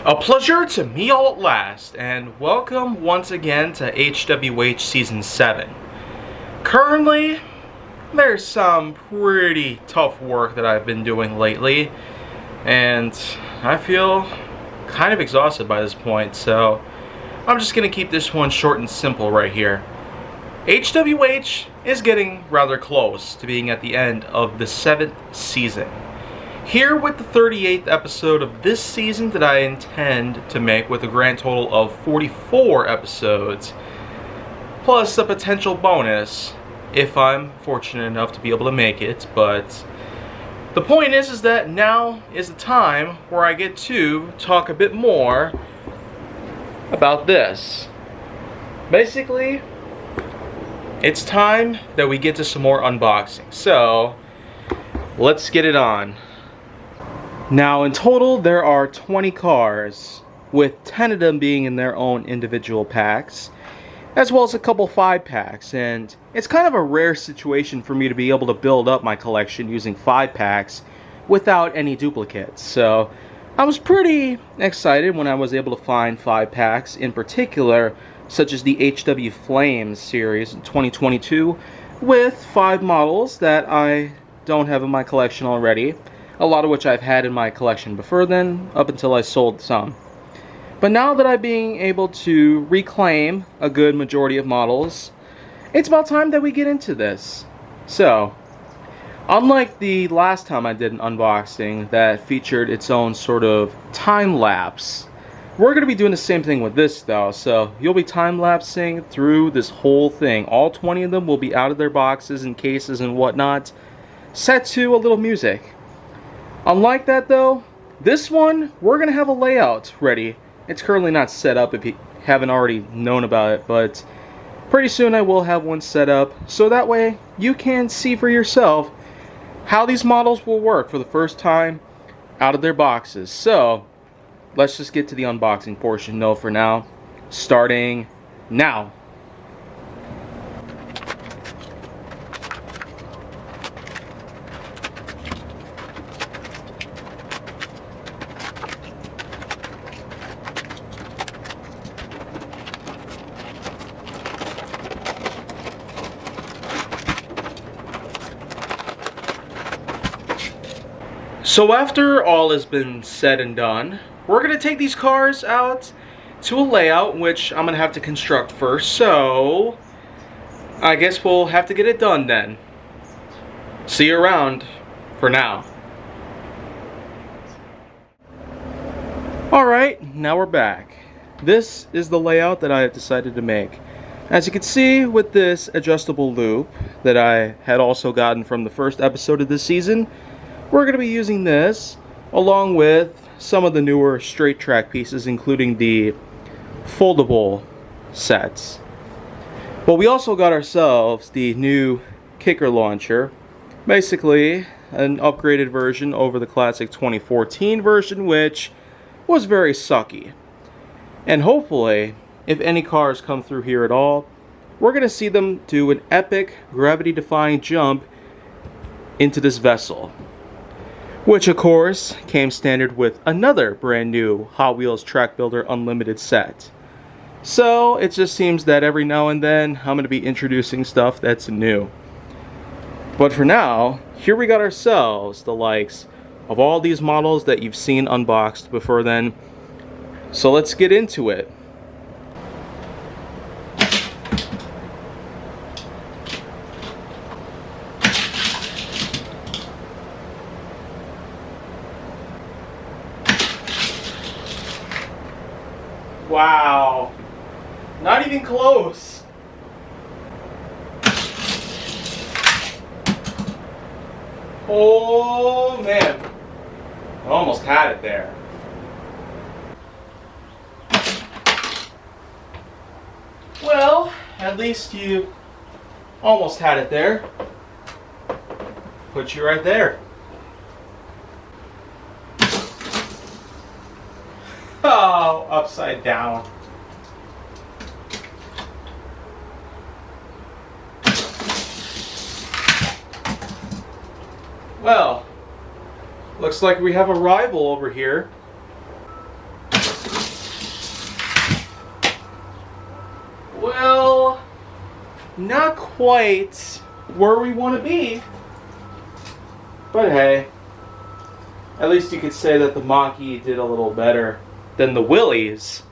A pleasure to meet all at last, and welcome once again to HWH Season 7. Currently, there's some pretty tough work that I've been doing lately, and I feel kind of exhausted by this point, so I'm just going to keep this one short and simple right here. HWH is getting rather close to being at the end of the 7th season. Here with the 38th episode of this season that I intend to make with a grand total of 44 episodes, plus a potential bonus if I'm fortunate enough to be able to make it. But the point is that now is the time where I get to talk a bit more about this. Basically, it's time that we get to some more unboxing. So, let's get it on. Now in total there are 20 cars, with 10 of them being in their own individual packs, as well as a couple 5-packs, and it's kind of a rare situation for me to be able to build up my collection using 5-packs without any duplicates. So I was pretty excited when I was able to find 5-packs in particular, such as the HW Flames series in 2022, with 5 models that I don't have in my collection already. A lot of which I've had in my collection before then, up until I sold some. But now that I'm being able to reclaim a good majority of models, it's about time that we get into this. So, unlike the last time I did an unboxing that featured its own sort of time-lapse, we're going to be doing the same thing with this though. So, you'll be time-lapsing through this whole thing. All 20 of them will be out of their boxes and cases and whatnot, set to a little music. Unlike that though, this one, we're going to have a layout ready. It's currently not set up if you haven't already known about it, but pretty soon I will have one set up, so that way you can see for yourself how these models will work for the first time out of their boxes. So, let's just get to the unboxing portion though for now, starting now. So after all has been said and done, we're going to take these cars out to a layout which I'm going to have to construct first, so I guess we'll have to get it done then. See you around for now. Alright, now we're back. This is the layout that I have decided to make. As you can see with this adjustable loop that I had also gotten from the first episode of this season, we're going to be using this along with some of the newer straight track pieces, including the foldable sets. But we also got ourselves the new kicker launcher, basically an upgraded version over the classic 2014 version, which was very sucky. And hopefully, if any cars come through here at all, we're going to see them do an epic gravity-defying jump into this vessel. Which of course came standard with another brand new Hot Wheels Track Builder Unlimited set. So it just seems that every now and then I'm going to be introducing stuff that's new. But for now, here we got ourselves the likes of all these models that you've seen unboxed before then. So let's get into it. Wow, not even close. Oh man, I almost had it there. Well, at least you almost had it there. Put you right there. Oh, upside down. Well, looks like we have a rival over here. Well, not quite where we want to be. But hey, at least you could say that the Mach-E did a little better than the Willys.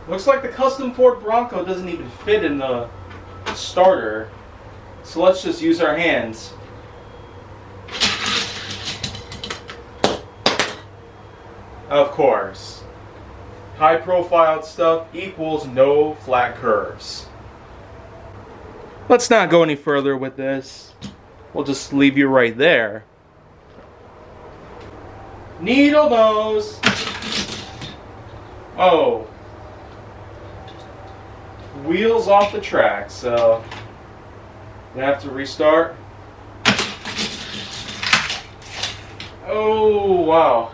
Looks like the custom Ford Bronco doesn't even fit in the starter. So let's just use our hands. Of course. High profile stuff equals no flat curves. Let's not go any further with this. We'll just leave you right there. Needle nose. Oh. Wheels off the track, so we have to restart. Oh, wow.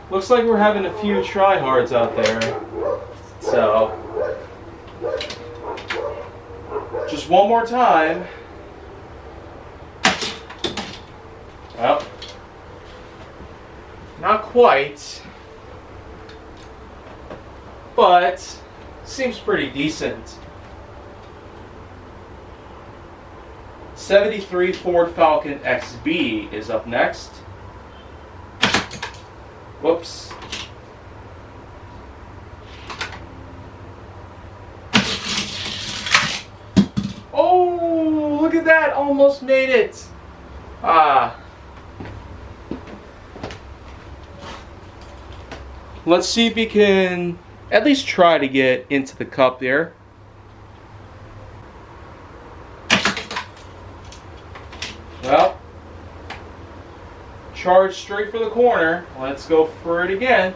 Looks like we're having a few tryhards out there. So, just one more time. Well, not quite, but seems pretty decent. 73 Ford Falcon XB is up next. Whoops. Oh, look at that, almost made it. Ah. Let's see if we can at least try to get into the cup there. Well, charge straight for the corner. Let's go for it again.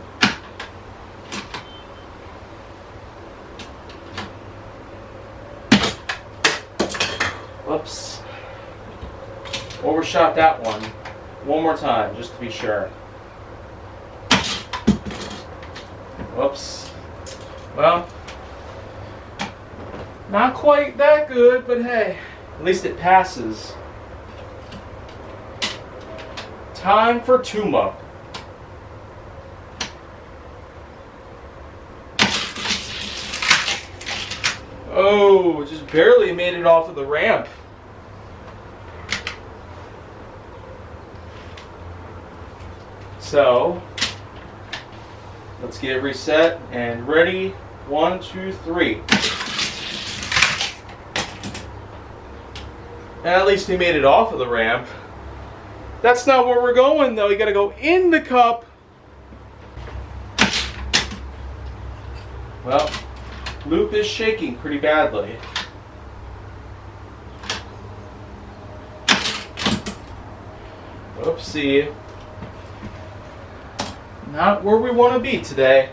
Whoops. Overshot that one. One more time, just to be sure. Whoops. Well, not quite that good, but hey, at least it passes. Time for tune-up. Oh, just barely made it off of the ramp. So, let's get it reset and ready. 1, 2, 3. And at least we made it off of the ramp. That's not where we're going though. You gotta go in the cup. Well, loop is shaking pretty badly. Oopsie. Not where we want to be today.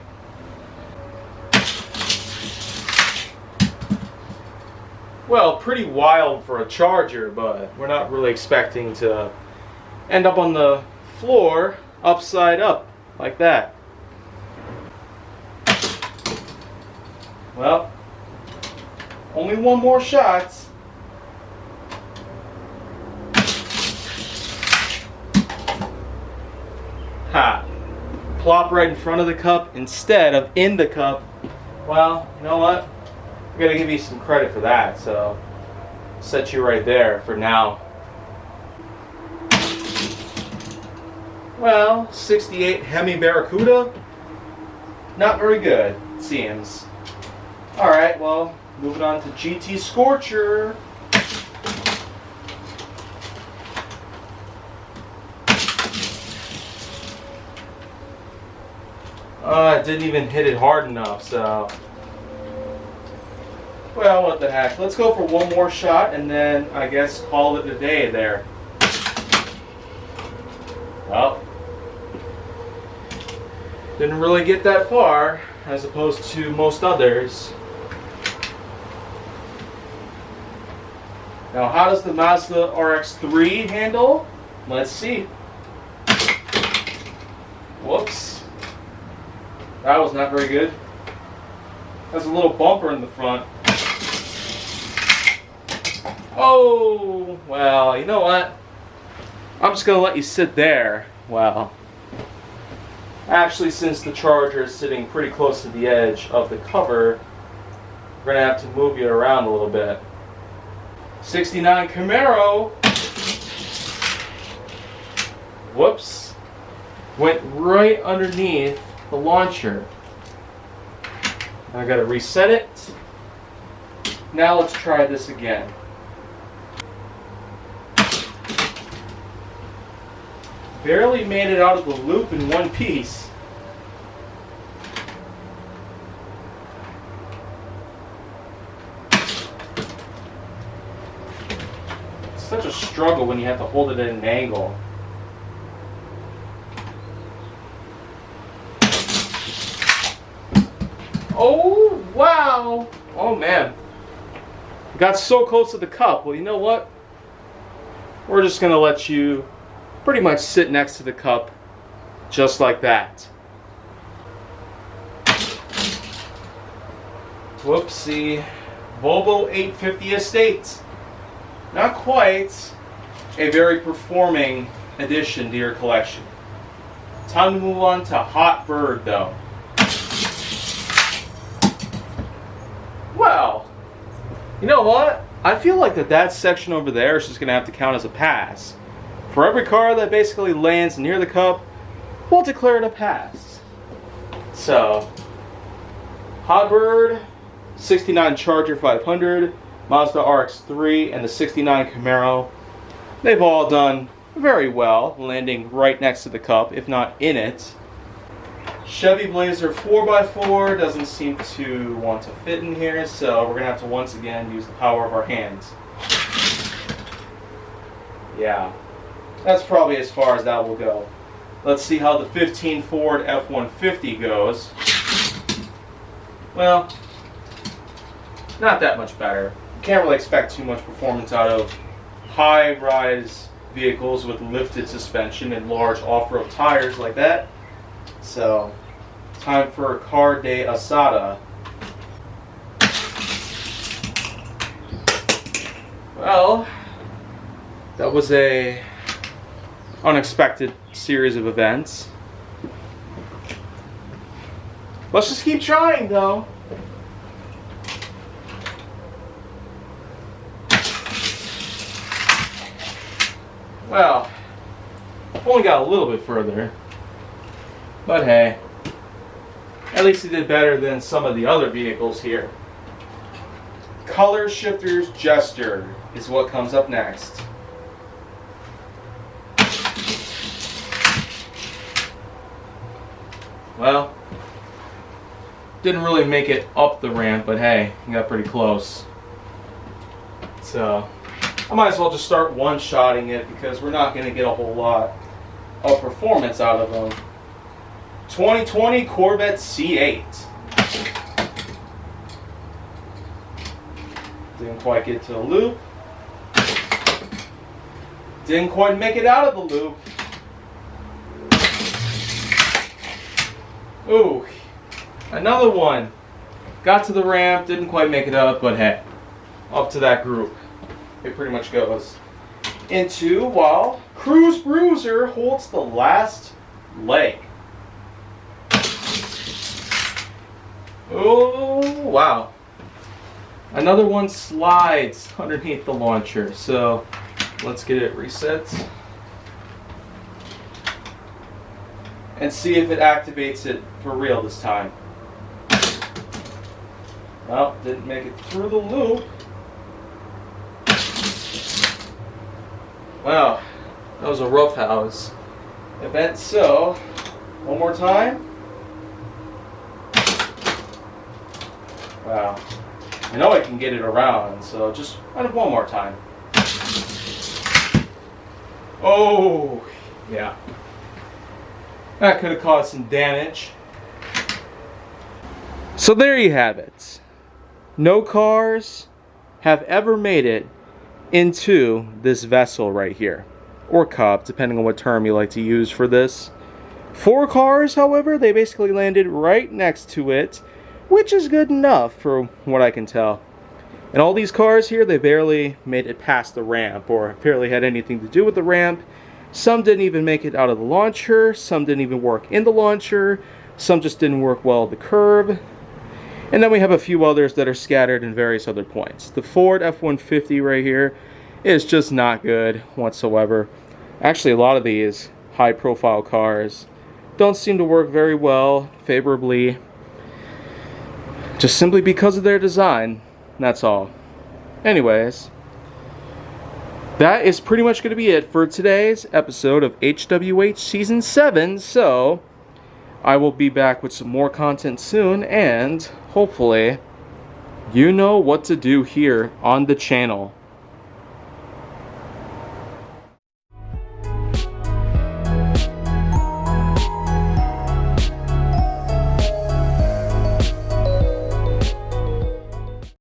Well, pretty wild for a Charger, but we're not really expecting to end up on the floor upside up like that. Well, only one more shot. Ha! Plop right in front of the cup instead of in the cup. Well, you know what? I gotta give you some credit for that, so set you right there for now. Well, 68 Hemi Barracuda, not very good, it seems. Alright, well, moving on to GT Scorcher. I didn't even hit it hard enough, so... Well, what the heck. Let's go for one more shot and then, I guess, call it a day there. Well, didn't really get that far, as opposed to most others. Now, how does the Mazda RX-3 handle? Let's see. Whoops. That was not very good. Has a little bumper in the front. Oh, well, you know what? I'm just going to let you sit there. Well, Actually, since the charger is sitting pretty close to the edge of the cover, we're going to have to move it around a little bit. 69 Camaro. Whoops. Went right underneath the launcher. I got to reset it. Now let's try this again. Barely made it out of the loop in one piece. It's such a struggle when you have to hold it at an angle. Oh, wow. Oh, man. Got so close to the cup. Well, you know what? We're just going to let you pretty much sit next to the cup just like that. Whoopsie. Volvo 850 Estate. Not quite a very performing addition to your collection. Time to move on to Hot Bird though. Well, you know what? I feel like that section over there is just going to have to count as a pass. For every car that basically lands near the cup, we'll declare it a pass. So, Hot Bird, 69 Charger 500, Mazda RX-3, and the 69 Camaro, they've all done very well, landing right next to the cup, if not in it. Chevy Blazer 4x4 doesn't seem to want to fit in here, so we're going to have to once again use the power of our hands. Yeah. That's probably as far as that will go. Let's see how the 15 Ford F-150 goes. Well, not that much better. Can't really expect too much performance out of high-rise vehicles with lifted suspension and large off-road tires like that. So, time for Car de Asada. Well, that was a unexpected series of events. Let's just keep trying though. Well, only got a little bit further. But hey, at least he did better than some of the other vehicles here. Color Shifter's Jester is what comes up next. Well, didn't really make it up the ramp, but hey, you got pretty close. So, I might as well just start one-shotting it because we're not going to get a whole lot of performance out of them. 2020 Corvette C8. Didn't quite get to the loop. Didn't quite make it out of the loop. Ooh, another one. Got to the ramp, didn't quite make it up, but hey, up to that group. It pretty much goes into while Cruise Bruiser holds the last leg. Oh, wow. Another one slides underneath the launcher, so let's get it reset. And see if it activates it for real this time. Well, didn't make it through the loop. Wow, that was a roughhouse event. So, one more time. Wow, I know I can get it around, so just one more time. Oh, yeah. That could have caused some damage. So there you have it. No cars have ever made it into this vessel right here. Or cup, depending on what term you like to use for this. 4 cars, however, they basically landed right next to it, which is good enough for what I can tell. And all these cars here, they barely made it past the ramp, or barely had anything to do with the ramp. Some didn't even make it out of the launcher, some didn't even work in the launcher, some just didn't work well at the curb. And then we have a few others that are scattered in various other points. The Ford F-150 right here is just not good whatsoever. Actually, a lot of these high-profile cars don't seem to work very well, favorably, just simply because of their design. That's all. Anyways, that is pretty much going to be it for today's episode of HWH Season 7, so I will be back with some more content soon, and hopefully you know what to do here on the channel.